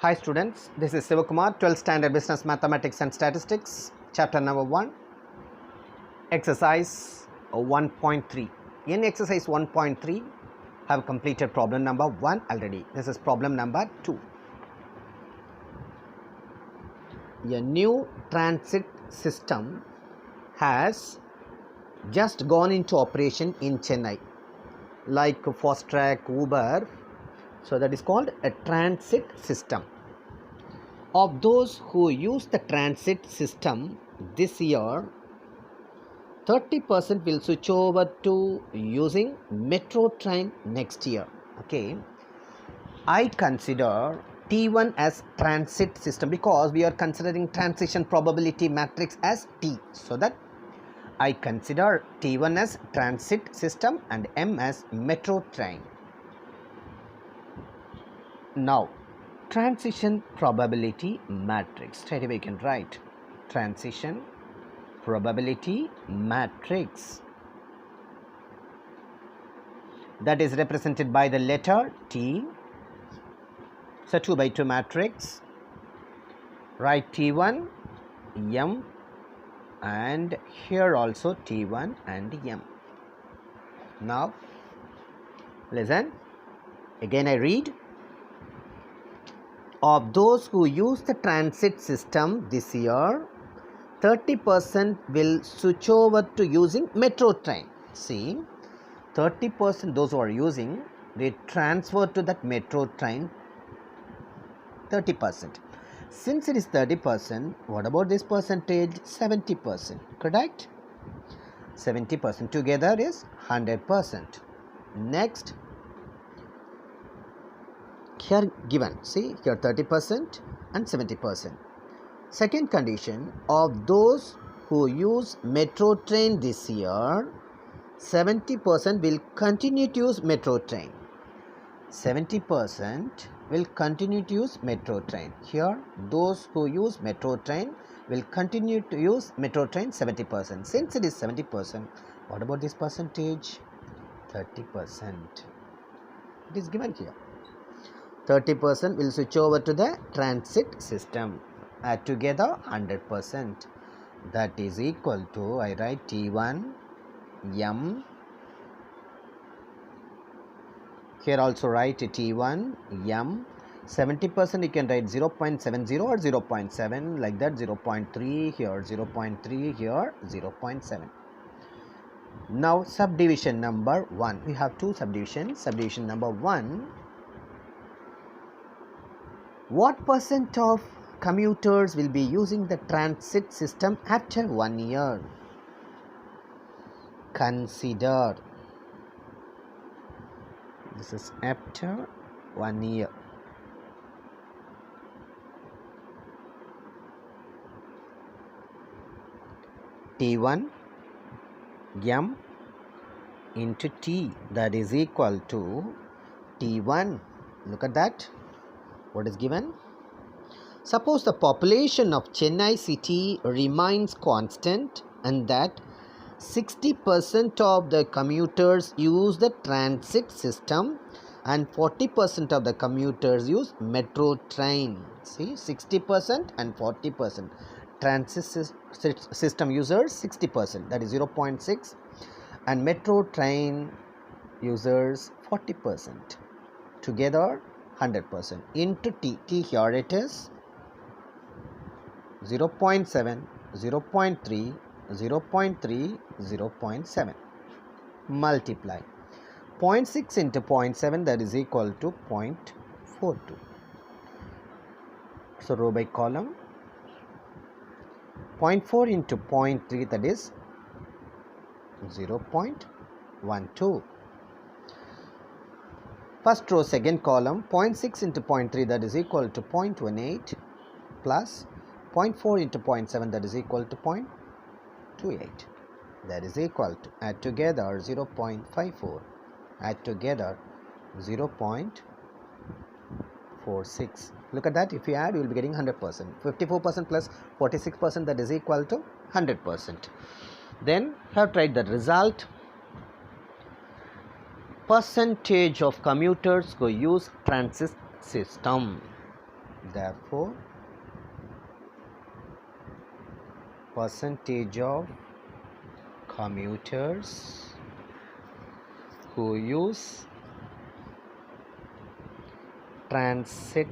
Hi students, this is Sivakumar, 12th Standard Business Mathematics and Statistics, Chapter number 1, Exercise 1.3. In Exercise 1.3, I have completed problem number 1 already. This is problem number 2. A new transit system has just gone into operation in Chennai, like Fastrack, Uber. So that is called a transit system. Of those who use the transit system this year, 30% will switch over to using metro train next year. Okay, I consider T1 as transit system because we are considering transition probability matrix as T. So that I consider T1 as transit system and M as metro train. Now, transition probability matrix. Straight away you can write transition probability matrix. That is represented by the letter T. So 2 by 2 matrix. Write T1, M, and here also T1 and M. Now, listen. Again I read. Of those who use the transit system this year, 30% will switch over to using metro train. See, 30% those who are using, they transfer to that metro train 30%. Since it is 30%, what about this percentage? 70%, correct? 70% together is 100%. Next, here given, see here 30% and 70%. Second condition, of those who use metro train this year, 70% will continue to use metro train. 70% will continue to use metro train. Here those who use metro train will continue to use metro train 70%. Since it is 70%, what about this percentage? 30%. It is given here. 30% will switch over to the transit system. Add together 100%. That is equal to, I write T1 M. Here also write T1 M. 70% you can write 0.70 or 0.7, like that. 0.3 here, 0.3 here, 0.7. Now subdivision number 1. We have two subdivisions. Subdivision number 1. What percent of commuters will be using the transit system after 1 year? Consider. This is after 1 year. T1 M into T, that is equal to T1. Look at that. What is given? Suppose the population of Chennai city remains constant and that 60% of the commuters use the transit system and 40% of the commuters use metro train. See, 60% and 40%. Transit system users 60%, that is 0.6, and metro train users 40%. Together 100% into T. T here it is 0.7, 0.3, 0.3, 0.7. Multiply 0.6 into 0.7, that is equal to 0.42. So row by column. 0.4 into 0.3, that is 0.12. First row, second column, 0.6 into 0.3, that is equal to 0.18 plus 0.4 into 0.7, that is equal to 0.28. That is equal to, add together 0.54, add together 0.46. Look at that. If you add, you will be getting 100%. 54% plus 46%, that is equal to 100%. Then have tried the result. Percentage of commuters who use transit system. Therefore, percentage of commuters who use transit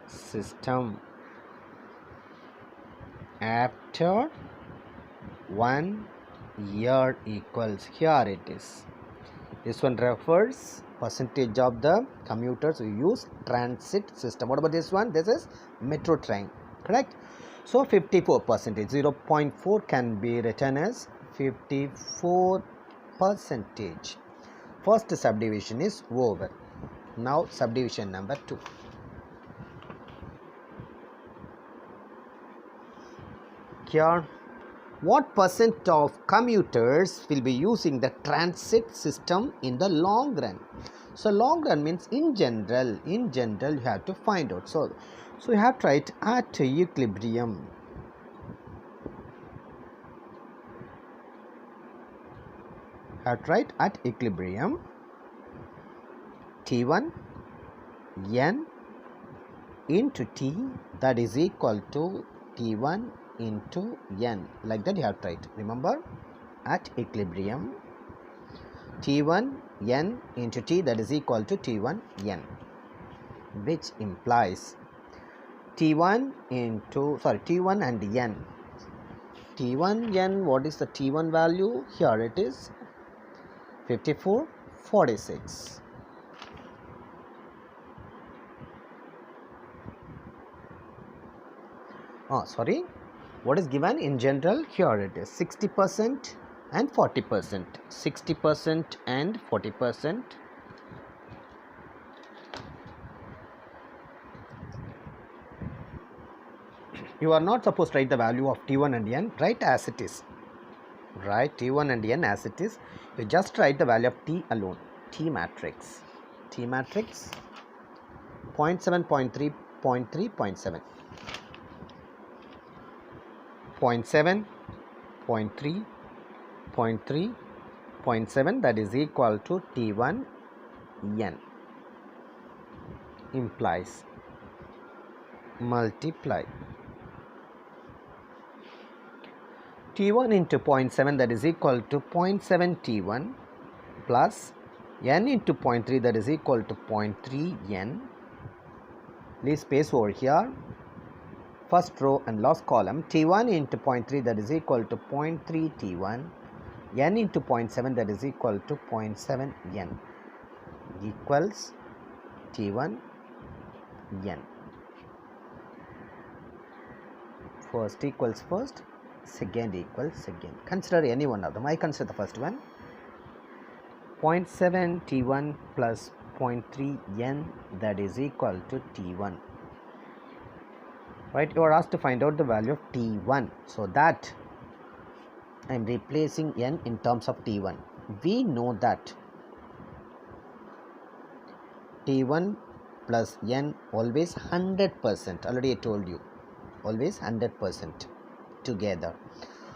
system after 1 year equals, here it is, this one refers percentage of the commuters who use transit system. What about this one? This is metro train, correct? So 54%, 0.4 can be written as 54%. First subdivision is over. Now subdivision number 2. Here, what percent of commuters will be using the transit system in the long run? So long run means in general you have to find out. So you have to write at equilibrium. Have to write at equilibrium T1 n into T, that is equal to T1 into n, like that you have to write. Remember, at equilibrium T1 n into T, that is equal to T1 n, which implies T1 and n. T1 n, what is the T1 value? Here it is 5446. What is given in general? Here it is 60% and 40%. 60% and 40%. You are not supposed to write the value of T1 and n. Write as it is. Write T1 and n as it is. You just write the value of T alone. T matrix. T matrix 0.7, 0.3, 0.3, 0.7. 0.7, 0.3, 0.3, 0.7, that is equal to T1 n, implies multiply T1 into 0.7, that is equal to 0.7 T1 plus n into 0.3, that is equal to 0.3 n. Leave space over here. First row and last column, T1 into 0.3, that is equal to 0.3 T1, n into 0.7, that is equal to 0.7 n, equals T1 n. First equals first, second equals second. Consider any one of them. I consider the first one. 0.7 T1 plus 0.3 n, that is equal to T1. Right, you are asked to find out the value of T1, so that I am replacing n in terms of T1. We know that T1 plus n always 100%. Already I told you, always 100% together.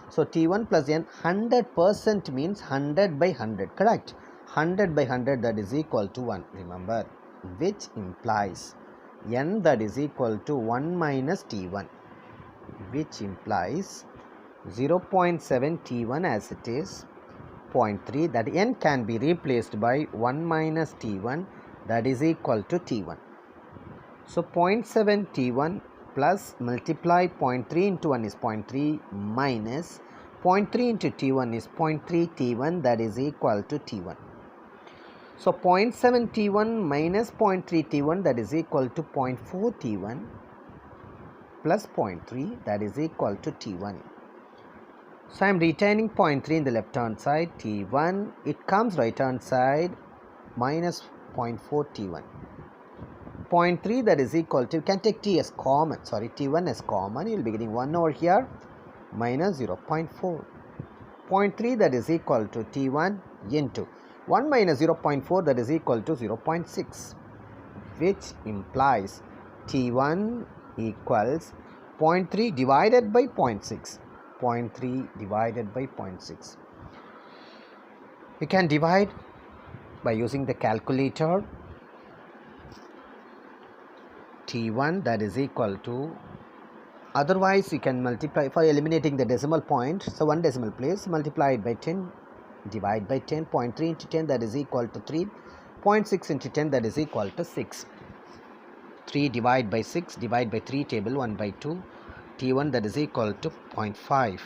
So T1 plus n 100% means 100 by 100, correct? 100 by 100, that is equal to 1, remember, which implies n, that is equal to 1 minus T1, which implies 0.7 T1 as it is, 0.3, that n can be replaced by 1 minus T1, that is equal to T1. So 0.7 T1 plus multiply 0.3 into 1 is 0.3 minus 0.3 into T1 is 0.3 T1, that is equal to T1. So 0.7 T1 minus 0.3 T1, that is equal to 0.4 T1 plus 0.3, that is equal to T1. So I am retaining 0.3 in the left hand side, T1, it comes right hand side minus 0.4 T1. 0.3, that is equal to, you can take T as common, T1 as common, you will be getting 1 over here minus 0.4. 0.3, that is equal to T1 into 1 minus 0.4, that is equal to 0.6, which implies T1 equals 0.3 divided by 0.6. 0.3 divided by 0.6. You can divide by using the calculator. T1 that is equal to, otherwise you can multiply for eliminating the decimal point. So one decimal place, multiply it by 10, divide by 10, 0.3 into 10 that is equal to 3, 0.6 into 10 that is equal to 6. 3 divide by 6, divide by 3 table 1 by 2, T1 that is equal to 0.5.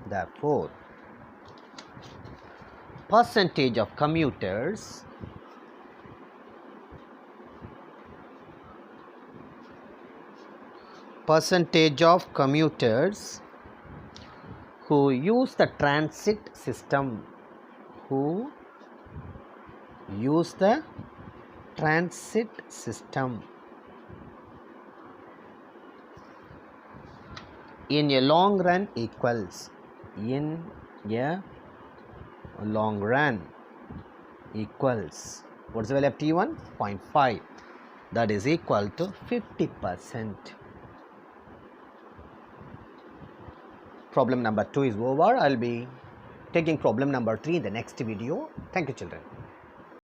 Therefore, percentage of commuters who use the transit system, in a long run equals, what's the value of T1? 0.5, that is equal to 50%. Problem number 2 is over. I'll be taking problem number 3 in the next video. Thank you, children.